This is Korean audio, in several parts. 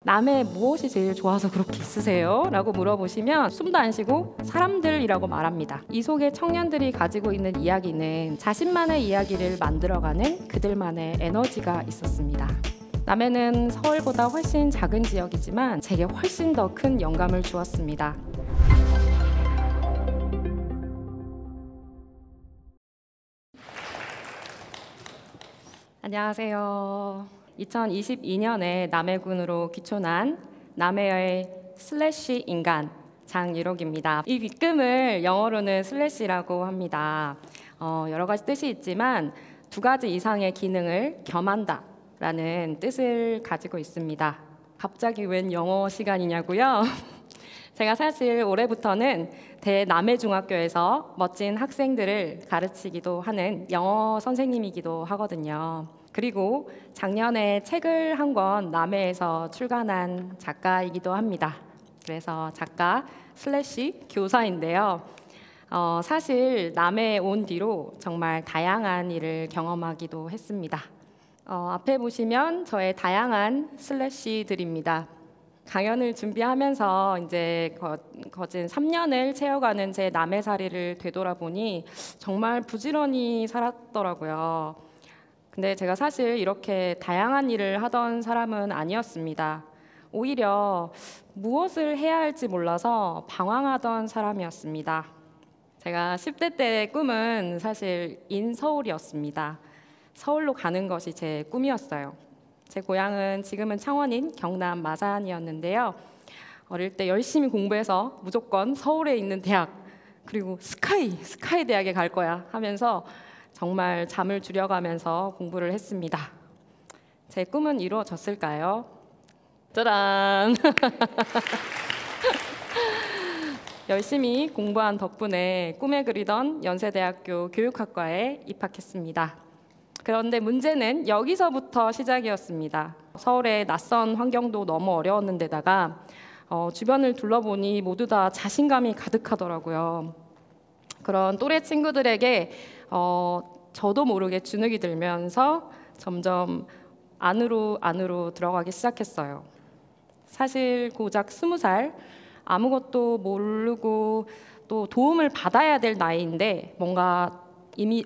남의 무엇이 제일 좋아서 그렇게 있으세요? 라고 물어보시면 숨도 안 쉬고 사람들이라고 말합니다. 이 속에 청년들이 가지고 있는 이야기는 자신만의 이야기를 만들어가는 그들만의 에너지가 있었습니다. 남해는 서울보다 훨씬 작은 지역이지만 제게 훨씬 더 큰 영감을 주었습니다. 안녕하세요. 2022년에 남해군으로 귀촌한 남해의 슬래시 인간 장유록입니다. 이 윗금을 영어로는 슬래시라고 합니다. 여러 가지 뜻이 있지만 두 가지 이상의 기능을 겸한다 라는 뜻을 가지고 있습니다. 갑자기 웬 영어 시간이냐고요? 제가 사실 올해부터는 대남해중학교에서 멋진 학생들을 가르치기도 하는 영어 선생님이기도 하거든요. 그리고 작년에 책을 한 권 남해에서 출간한 작가이기도 합니다. 그래서 작가 슬래시 교사인데요. 사실 남해에 온 뒤로 정말 다양한 일을 경험하기도 했습니다. 앞에 보시면 저의 다양한 슬래시들입니다. 강연을 준비하면서 이제 거진 3년을 채워가는 제 남해살이를 되돌아보니 정말 부지런히 살았더라고요. 근데 제가 사실 이렇게 다양한 일을 하던 사람은 아니었습니다. 오히려 무엇을 해야 할지 몰라서 방황하던 사람이었습니다. 제가 10대 때의 꿈은 사실 인서울이었습니다. 서울로 가는 것이 제 꿈이었어요. 제 고향은 지금은 창원인 경남 마산이었는데요. 어릴 때 열심히 공부해서 무조건 서울에 있는 대학, 그리고 스카이 대학에 갈 거야 하면서 정말 잠을 줄여가면서 공부를 했습니다. 제 꿈은 이루어졌을까요? 짜란! 열심히 공부한 덕분에 꿈에 그리던 연세대학교 교육학과에 입학했습니다. 그런데 문제는 여기서부터 시작이었습니다. 서울의 낯선 환경도 너무 어려웠는데다가 주변을 둘러보니 모두 다 자신감이 가득하더라고요. 그런 또래 친구들에게 저도 모르게 주눅이 들면서 점점 안으로 들어가기 시작했어요. 사실 고작 20살, 아무것도 모르고 또 도움을 받아야 될 나이인데 뭔가 이미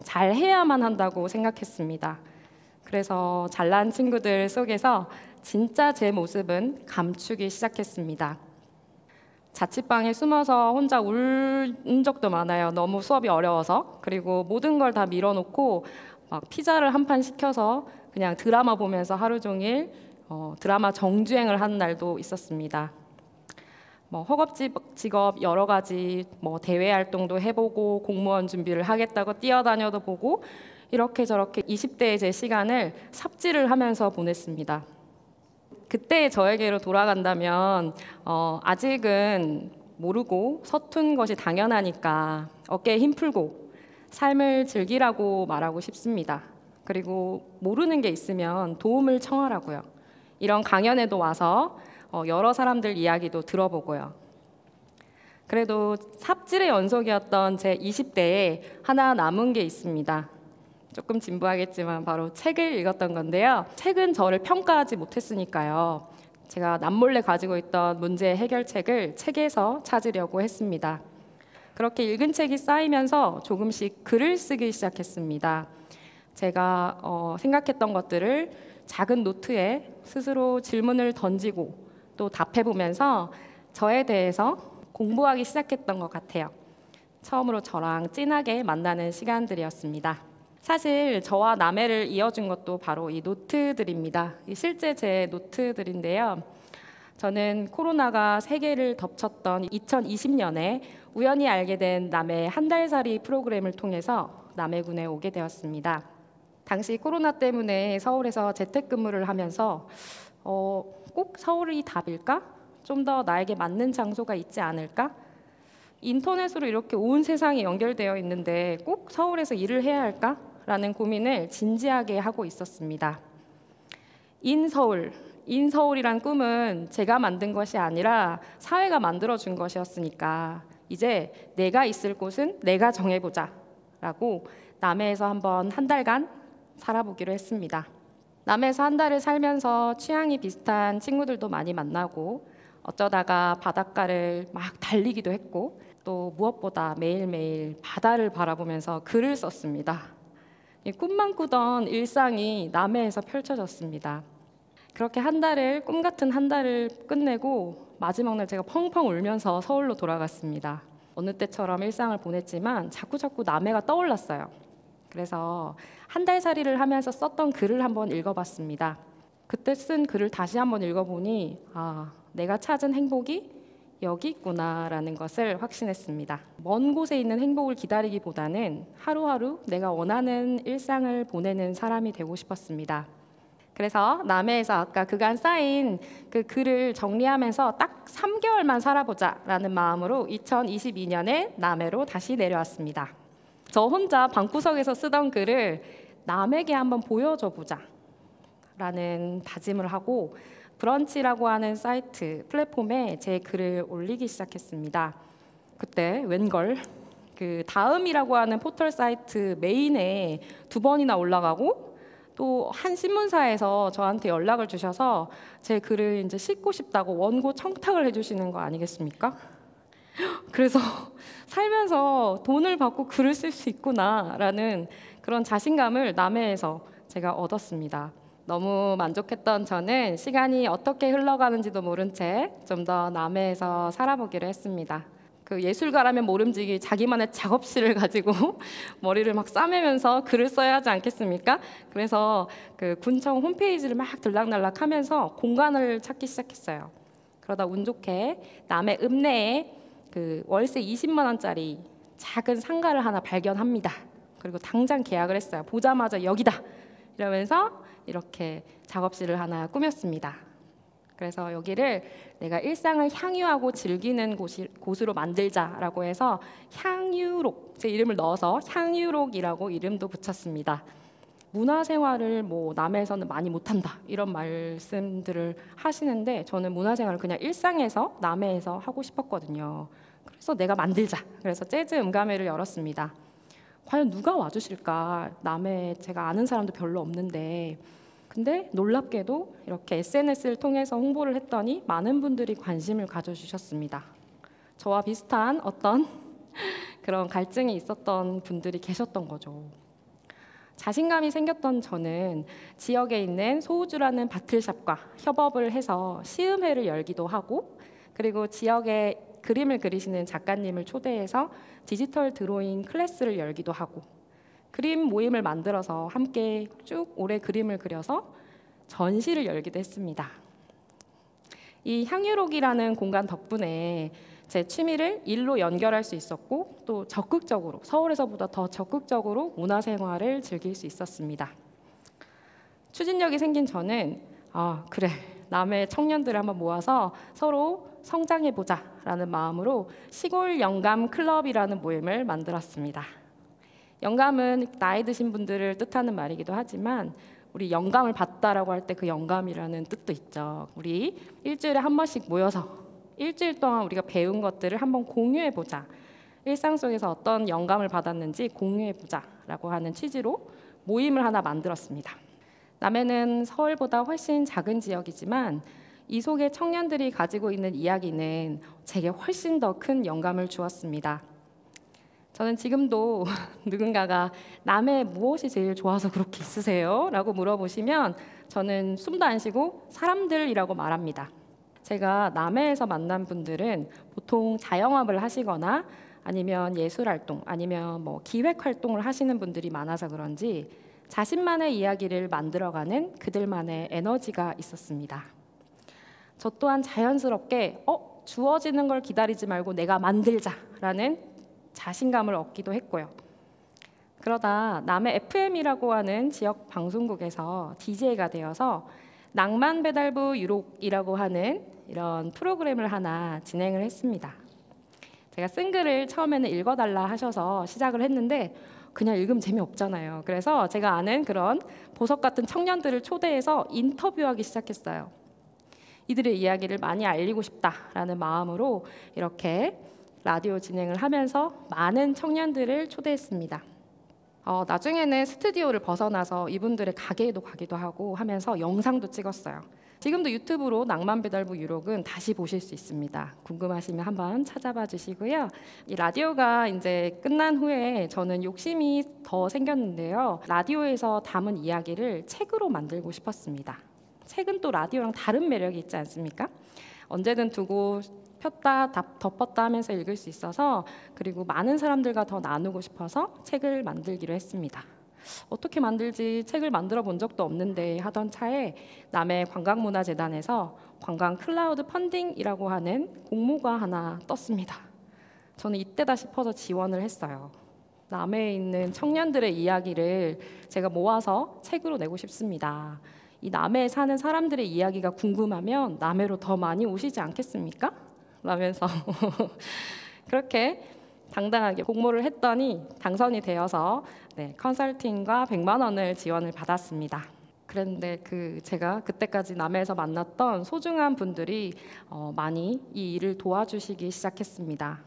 잘 해야만 한다고 생각했습니다. 그래서 잘난 친구들 속에서 진짜 제 모습은 감추기 시작했습니다. 자취방에 숨어서 혼자 울 적도 많아요. 너무 수업이 어려워서. 그리고 모든 걸 다 밀어놓고 막 피자를 한 판 시켜서 그냥 드라마 보면서 하루 종일 드라마 정주행을 하는 날도 있었습니다. 허겁지겁 여러 가지 대외 활동도 해보고 공무원 준비를 하겠다고 뛰어다녀도 보고 이렇게 저렇게 20대의 제 시간을 삽질을 하면서 보냈습니다. 그때의 저에게로 돌아간다면 아직은 모르고 서툰 것이 당연하니까 어깨에 힘 풀고 삶을 즐기라고 말하고 싶습니다. 그리고 모르는 게 있으면 도움을 청하라고요. 이런 강연에도 와서 여러 사람들 이야기도 들어보고요. 그래도 삽질의 연속이었던 제 20대에 하나 남은 게 있습니다. 조금 진부하겠지만 바로 책을 읽었던 건데요. 책은 저를 평가하지 못했으니까요. 제가 남몰래 가지고 있던 문제 해결책을 책에서 찾으려고 했습니다. 그렇게 읽은 책이 쌓이면서 조금씩 글을 쓰기 시작했습니다. 제가 생각했던 것들을 작은 노트에 스스로 질문을 던지고 또 답해보면서 저에 대해서 공부하기 시작했던 것 같아요. 처음으로 저랑 진하게 만나는 시간들이었습니다. 사실 저와 남해를 이어준 것도 바로 이 노트들입니다. 실제 제 노트들인데요. 저는 코로나가 세계를 덮쳤던 2020년에 우연히 알게 된 남해 한 달살이 프로그램을 통해서 남해군에 오게 되었습니다. 당시 코로나 때문에 서울에서 재택근무를 하면서 꼭 서울이 답일까? 좀 더 나에게 맞는 장소가 있지 않을까? 인터넷으로 이렇게 온 세상이 연결되어 있는데 꼭 서울에서 일을 해야 할까? 라는 고민을 진지하게 하고 있었습니다. 인서울이란 꿈은 제가 만든 것이 아니라 사회가 만들어준 것이었으니까 이제 내가 있을 곳은 내가 정해보자 라고 남해에서 한번 한 달간 살아보기로 했습니다. 남해에서 한 달을 살면서 취향이 비슷한 친구들도 많이 만나고 어쩌다가 바닷가를 막 달리기도 했고 또 무엇보다 매일매일 바다를 바라보면서 글을 썼습니다. 이 꿈만 꾸던 일상이 남해에서 펼쳐졌습니다. 그렇게 한 달을 꿈 같은 한 달을 끝내고 마지막 날 제가 펑펑 울면서 서울로 돌아갔습니다. 어느 때처럼 일상을 보냈지만 자꾸자꾸 남해가 떠올랐어요. 그래서 한 달 살이를 하면서 썼던 글을 한번 읽어봤습니다. 그때 쓴 글을 다시 한번 읽어보니 내가 찾은 행복이 여기 있구나라는 것을 확신했습니다. 먼 곳에 있는 행복을 기다리기보다는 하루하루 내가 원하는 일상을 보내는 사람이 되고 싶었습니다. 그래서 남해에서 아까 그간 쌓인 그 글을 정리하면서 딱 3개월만 살아보자라는 마음으로 2022년에 남해로 다시 내려왔습니다. 저 혼자 방구석에서 쓰던 글을 남에게 한번 보여줘 보자 라는 다짐을 하고 브런치라고 하는 사이트 플랫폼에 제 글을 올리기 시작했습니다. 그때 웬걸 그 다음이라고 하는 포털 사이트 메인에 2번이나 올라가고 또 한 신문사에서 저한테 연락을 주셔서 제 글을 이제 싣고 싶다고 원고 청탁을 해주시는 거 아니겠습니까? 그래서 살면서 돈을 받고 글을 쓸 수 있구나라는 그런 자신감을 남해에서 제가 얻었습니다. 너무 만족했던 저는 시간이 어떻게 흘러가는지도 모른 채 좀 더 남해에서 살아보기로 했습니다. 그 예술가라면 모름지기 자기만의 작업실을 가지고 머리를 막 싸매면서 글을 써야 하지 않겠습니까? 그래서 그 군청 홈페이지를 막 들락날락하면서 공간을 찾기 시작했어요. 그러다 운 좋게 남해 읍내에 그 월세 20만 원짜리 작은 상가를 하나 발견합니다. 그리고 당장 계약을 했어요. 보자마자 여기다 이러면서 이렇게 작업실을 하나 꾸몄습니다. 그래서 여기를 내가 일상을 향유하고 즐기는 곳으로 만들자라고 해서 향유록, 제 이름을 넣어서 향유록이라고 이름도 붙였습니다. 문화생활을 뭐 남해에서는 많이 못한다 이런 말씀들을 하시는데 저는 문화생활을 그냥 일상에서 남해에서 하고 싶었거든요. 그래서 내가 만들자. 그래서 재즈 음감회를 열었습니다. 과연 누가 와주실까? 남해에 제가 아는 사람도 별로 없는데 근데 놀랍게도 이렇게 SNS를 통해서 홍보를 했더니 많은 분들이 관심을 가져주셨습니다. 저와 비슷한 어떤 그런 갈증이 있었던 분들이 계셨던 거죠. 자신감이 생겼던 저는 지역에 있는 소우주라는 바틀샵과 협업을 해서 시음회를 열기도 하고 그리고 지역에 그림을 그리시는 작가님을 초대해서 디지털 드로잉 클래스를 열기도 하고 그림 모임을 만들어서 함께 쭉 오래 그림을 그려서 전시를 열기도 했습니다. 이 향유록이라는 공간 덕분에 제 취미를 일로 연결할 수 있었고 또 적극적으로 서울에서보다 더 적극적으로 문화생활을 즐길 수 있었습니다. 추진력이 생긴 저는 그래 남해 청년들을 한번 모아서 서로 성장해보자 라는 마음으로 시골 영감 클럽이라는 모임을 만들었습니다. 영감은 나이 드신 분들을 뜻하는 말이기도 하지만 우리 영감을 받다라고 할 때 그 영감이라는 뜻도 있죠. 우리 일주일에 한 번씩 모여서 일주일 동안 우리가 배운 것들을 한번 공유해보자. 일상 속에서 어떤 영감을 받았는지 공유해보자 라고 하는 취지로 모임을 하나 만들었습니다. 남해는 서울보다 훨씬 작은 지역이지만 이 속에 청년들이 가지고 있는 이야기는 제게 훨씬 더 큰 영감을 주었습니다. 저는 지금도 누군가가 남해 무엇이 제일 좋아서 그렇게 있으세요? 라고 물어보시면 저는 숨도 안 쉬고 사람들이라고 말합니다. 제가 남해에서 만난 분들은 보통 자영업을 하시거나 아니면 예술활동 아니면 뭐 기획활동을 하시는 분들이 많아서 그런지 자신만의 이야기를 만들어가는 그들만의 에너지가 있었습니다. 저 또한 자연스럽게 주어지는 걸 기다리지 말고 내가 만들자라는 자신감을 얻기도 했고요. 그러다 남해 FM이라고 하는 지역 방송국에서 DJ가 되어서 낭만 배달부 유록이라고 하는 이런 프로그램을 하나 진행을 했습니다. 제가 쓴 글을 처음에는 읽어달라 하셔서 시작을 했는데 그냥 읽으면 재미없잖아요. 그래서 제가 아는 그런 보석 같은 청년들을 초대해서 인터뷰하기 시작했어요. 이들의 이야기를 많이 알리고 싶다라는 마음으로 이렇게 라디오 진행을 하면서 많은 청년들을 초대했습니다. 나중에는 스튜디오를 벗어나서 이분들의 가게에도 가기도 하고 하면서 영상도 찍었어요. 지금도 유튜브로 낭만배달부 유록은 다시 보실 수 있습니다. 궁금하시면 한번 찾아봐 주시고요. 이 라디오가 이제 끝난 후에 저는 욕심이 더 생겼는데요. 라디오에서 담은 이야기를 책으로 만들고 싶었습니다. 책은 또 라디오랑 다른 매력이 있지 않습니까? 언제든 두고 폈다 덮었다 하면서 읽을 수 있어서, 그리고 많은 사람들과 더 나누고 싶어서 책을 만들기로 했습니다. 어떻게 만들지 책을 만들어 본 적도 없는데 하던 차에 남해 관광문화재단에서 관광 클라우드 펀딩이라고 하는 공모가 하나 떴습니다. 저는 이때다 싶어서 지원을 했어요. 남해에 있는 청년들의 이야기를 제가 모아서 책으로 내고 싶습니다. 이 남해에 사는 사람들의 이야기가 궁금하면 남해로 더 많이 오시지 않겠습니까? 라면서 그렇게 당당하게 공모를 했더니 당선이 되어서 컨설팅과 100만 원을 지원을 받았습니다. 그런데 제가 그때까지 남해에서 만났던 소중한 분들이 많이 이 일을 도와주시기 시작했습니다.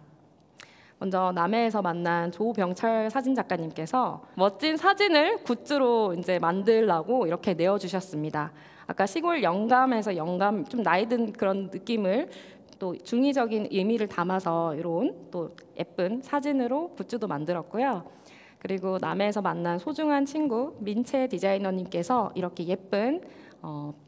먼저 남해에서 만난 조병철 사진 작가님께서 멋진 사진을 굿즈로 이제 만들라고 이렇게 내어주셨습니다. 아까 시골 영감에서 영감, 좀 나이 든 그런 느낌을 또 중의적인 의미를 담아서 이런 또 예쁜 사진으로 굿즈도 만들었고요. 그리고 남해에서 만난 소중한 친구 민채 디자이너님께서 이렇게 예쁜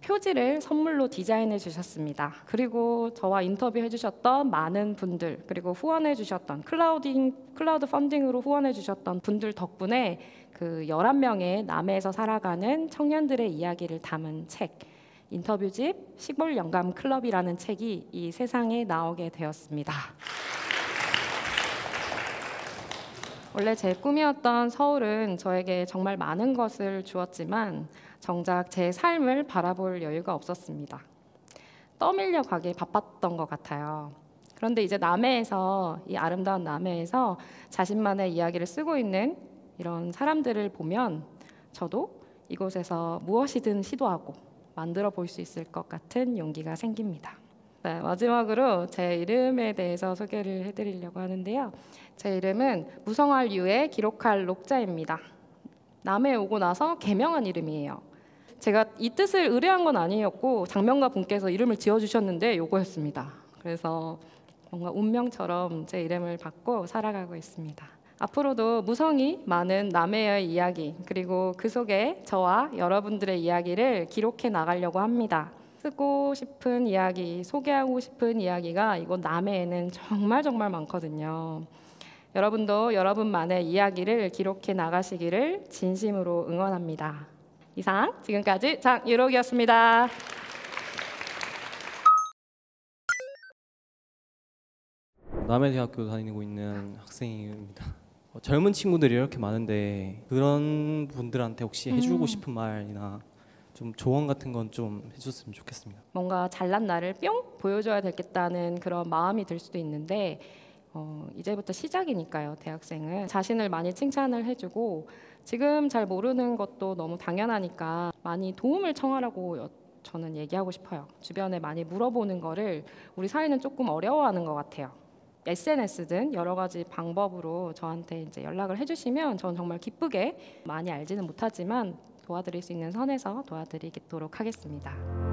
표지를 선물로 디자인해 주셨습니다. 그리고 저와 인터뷰해 주셨던 많은 분들, 그리고 후원해 주셨던 클라우드 펀딩으로 후원해 주셨던 분들 덕분에 11명의 남해에서 살아가는 청년들의 이야기를 담은 책, 인터뷰집 시골 영감 클럽이라는 책이 이 세상에 나오게 되었습니다. 원래 제 꿈이었던 서울은 저에게 정말 많은 것을 주었지만 정작 제 삶을 바라볼 여유가 없었습니다. 떠밀려 가기 바빴던 것 같아요. 그런데 이제 남해에서, 이 아름다운 남해에서 자신만의 이야기를 쓰고 있는 이런 사람들을 보면 저도 이곳에서 무엇이든 시도하고 만들어 볼 수 있을 것 같은 용기가 생깁니다. 네, 마지막으로 제 이름에 대해서 소개를 해드리려고 하는데요. 제 이름은 무성할 유에 기록할 녹자입니다. 남해에 오고 나서 개명한 이름이에요. 제가 이 뜻을 의뢰한 건 아니었고 장명가 분께서 이름을 지어주셨는데 요거였습니다. 그래서 뭔가 운명처럼 제 이름을 받고 살아가고 있습니다. 앞으로도 무성이 많은 남해의 이야기, 그리고 그 속에 저와 여러분들의 이야기를 기록해 나가려고 합니다. 쓰고 싶은 이야기, 소개하고 싶은 이야기가 이곳 남해에는 정말 많거든요. 여러분도 여러분만의 이야기를 기록해 나가시기를 진심으로 응원합니다. 이상 지금까지 장유록이었습니다. 남해대학교 다니고 있는 학생입니다. 젊은 친구들이 이렇게 많은데 그런 분들한테 혹시 해주고 싶은 말이나 좀 조언 같은 건 좀 해줬으면 좋겠습니다. 뭔가 잘난 나를 뿅 보여줘야 되겠다는 그런 마음이 들 수도 있는데 이제부터 시작이니까요. 대학생은 자신을 많이 칭찬을 해주고 지금 잘 모르는 것도 너무 당연하니까 많이 도움을 청하라고 저는 얘기하고 싶어요. 주변에 많이 물어보는 거를 우리 사회는 조금 어려워하는 것 같아요. SNS든 여러 가지 방법으로 저한테 이제 연락을 해주시면 저는 정말 기쁘게, 많이 알지는 못하지만 도와드릴 수 있는 선에서 도와드리도록 하겠습니다.